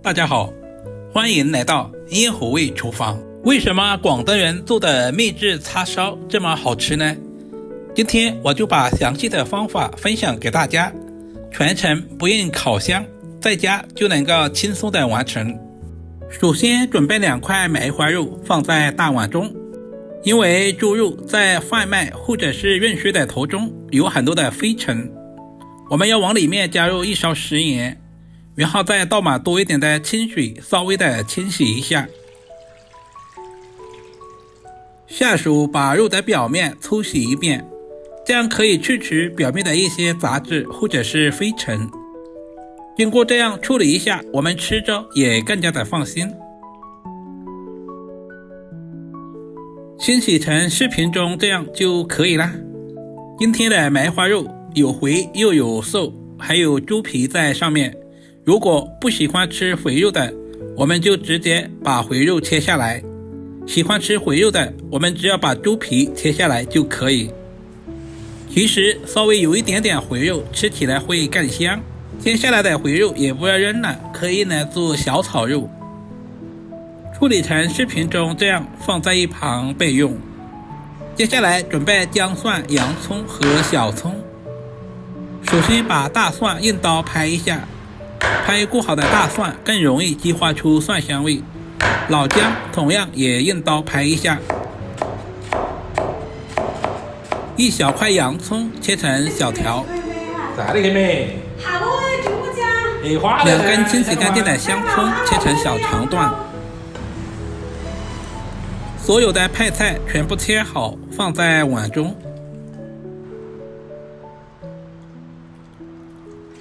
大家好，欢迎来到烟火味厨房。为什么广东人做的秘制叉烧这么好吃呢？今天我就把详细的方法分享给大家，全程不用烤箱，在家就能够轻松的完成。首先准备2块梅花肉放在大碗中，因为猪肉在贩卖或者是运输的途中有很多的飞尘，我们要往里面加入1勺食盐，然后再倒满多一点的清水，稍微的清洗一下。下手把肉的表面粗洗一遍，这样可以去除表面的一些杂质或者是飞尘。经过这样处理一下，我们吃着也更加的放心。清洗成视频中这样就可以了。今天的梅花肉有肥又有瘦，还有猪皮在上面。如果不喜欢吃肥肉的，我们就直接把肥肉切下来。喜欢吃肥肉的，我们只要把猪皮切下来就可以。其实稍微有一点点肥肉，吃起来会更香。切下来的肥肉也不要扔了，可以来做小炒肉。处理成视频中这样放在一旁备用。接下来准备姜蒜、洋葱和小葱。首先把大蒜用刀拍一下，拍过好的大蒜更容易激发出蒜香味。老姜同样也用刀拍一下。1小块洋葱切成小条。咋的妹？2根清洗干净的香葱切成小长段。所有的配菜全部切好，放在碗中。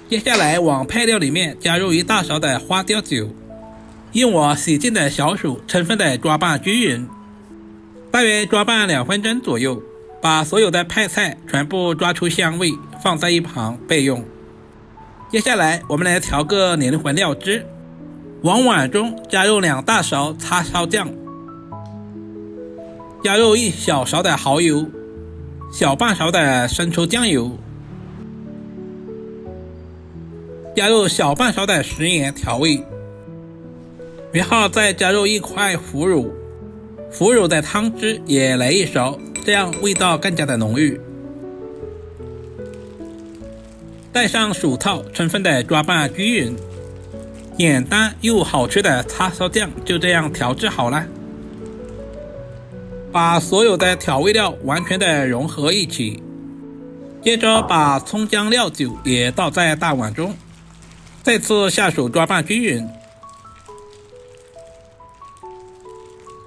接下来往配料里面加入1大勺的花雕酒，用我洗净的小手充分的抓拌均匀，大约抓拌2分钟左右。把所有的配菜全部抓出香味，放在一旁备用。接下来我们来调个灵魂料汁，往碗中加入2大勺叉烧酱，加入1小勺的蚝油，小半勺的生抽酱油，加入小半勺的食盐调味，然后再加入1块腐乳，腐乳的汤汁也来1勺，这样味道更加的浓郁。戴上手套，充分的抓拌均匀。简单又好吃的叉烧酱就这样调制好了。把所有的调味料完全的融合一起，接着把葱姜料酒也倒在大碗中，再次下手抓拌均匀。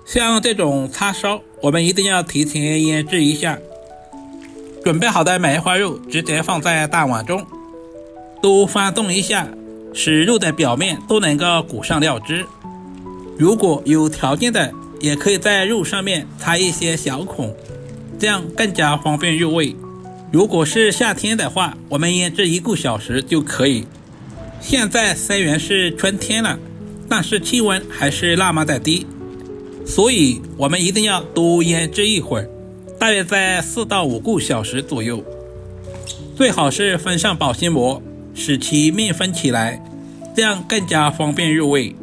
像这种叉烧，我们一定要提前腌制一下。准备好的梅花肉直接放在大碗中，都翻动一下，使肉的表面都能够裹上料汁。如果有条件的，也可以在肉上面插一些小孔，这样更加方便入味。如果是夏天的话，我们腌制1个小时就可以。现在虽然是春天了，但是气温还是那么的低，所以我们一定要多腌制一会儿，大约在4到5个小时左右。最好是封上保鲜膜，使其密封起来，这样更加方便入味。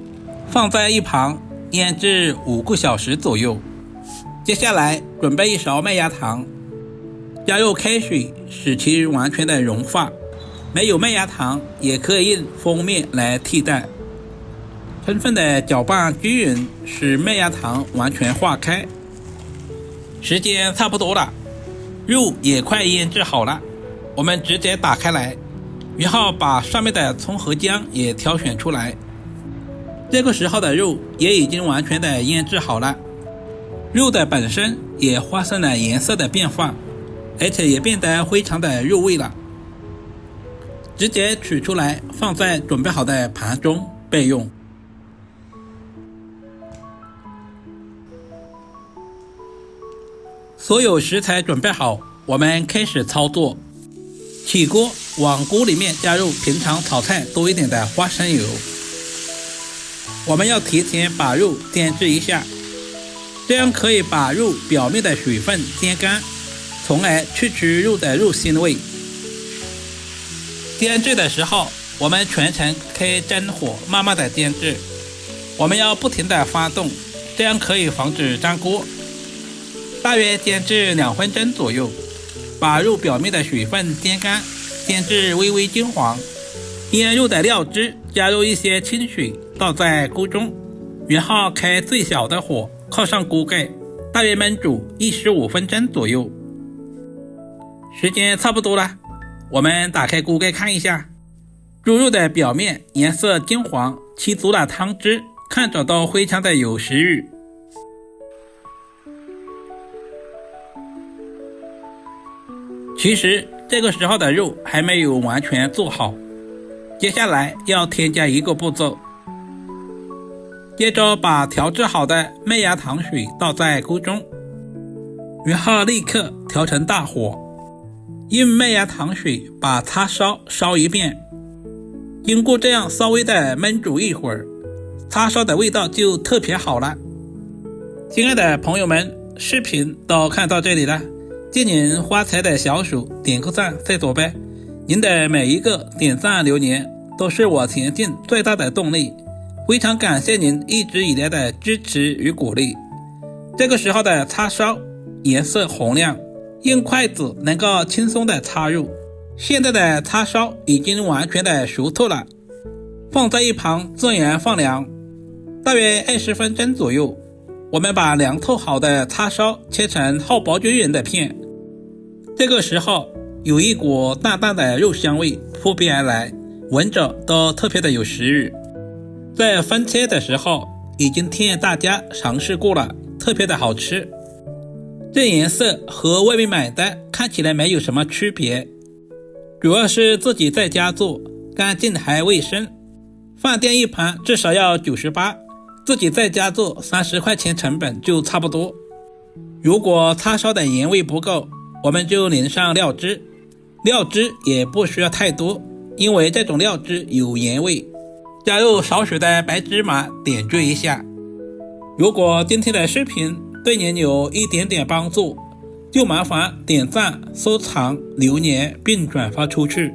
放在一旁腌制5个小时左右。接下来准备1勺麦芽糖，加入开水使其完全的融化。没有麦芽糖也可以用蜂蜜来替代。充分的搅拌均匀，使麦芽糖完全化开。时间差不多了，肉也快腌制好了，我们直接打开来，然后把上面的葱和姜也挑选出来。这个时候的肉也已经完全的腌制好了，肉的本身也发生了颜色的变化，而且也变得非常的入味了。直接取出来放在准备好的盘中备用。所有食材准备好，我们开始操作。起锅，往锅里面加入平常炒菜多一点的花生油。我们要提前把肉煎制一下，这样可以把肉表面的水分煎干，从而去除肉的肉腥味。煎制的时候，我们全程开真火，慢慢的煎制。我们要不停的翻动，这样可以防止粘锅。大约煎至2分钟左右，把肉表面的水分煎干，煎至微微金黄。腌肉的料汁加入一些清水，倒在锅中，然后开最小的火，靠上锅盖，大约焖煮15分钟左右。时间差不多了，我们打开锅盖看一下，猪肉的表面颜色金黄，吸足了汤汁，看着都非常的有食欲。其实这个时候的肉还没有完全做好，接下来要添加一个步骤。接着把调制好的麦芽糖水倒在锅中，然后立刻调成大火，用麦芽糖水把叉烧烧一遍。经过这样稍微的焖煮一会儿，叉烧的味道就特别好了。亲爱的朋友们，视频都看到这里了，借您发财的小手点个赞再走呗。您的每一个点赞留言都是我前进最大的动力，非常感谢您一直以来的支持与鼓励。这个时候的叉烧颜色红亮，用筷子能够轻松的插入。现在的叉烧已经完全的熟透了，放在一旁自然放凉，大约20分钟左右。我们把凉透好的叉烧切成厚薄均匀的片，这个时候有一股淡淡的肉香味扑鼻而来，闻着都特别的有食欲。在分切的时候已经替大家尝试过了，特别的好吃。这颜色和外面买的看起来没有什么区别，主要是自己在家做，干净还卫生。饭店一盘至少要98，自己在家做30块钱成本就差不多。如果叉烧的盐味不够，我们就淋上料汁，料汁也不需要太多，因为这种料汁有盐味。加入少许的白芝麻点缀一下。如果今天的视频对您有一点点帮助，就麻烦点赞、收藏、留言并转发出去。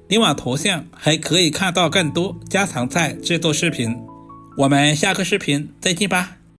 点我头像还可以看到更多家常菜制作视频。我们下个视频再见吧。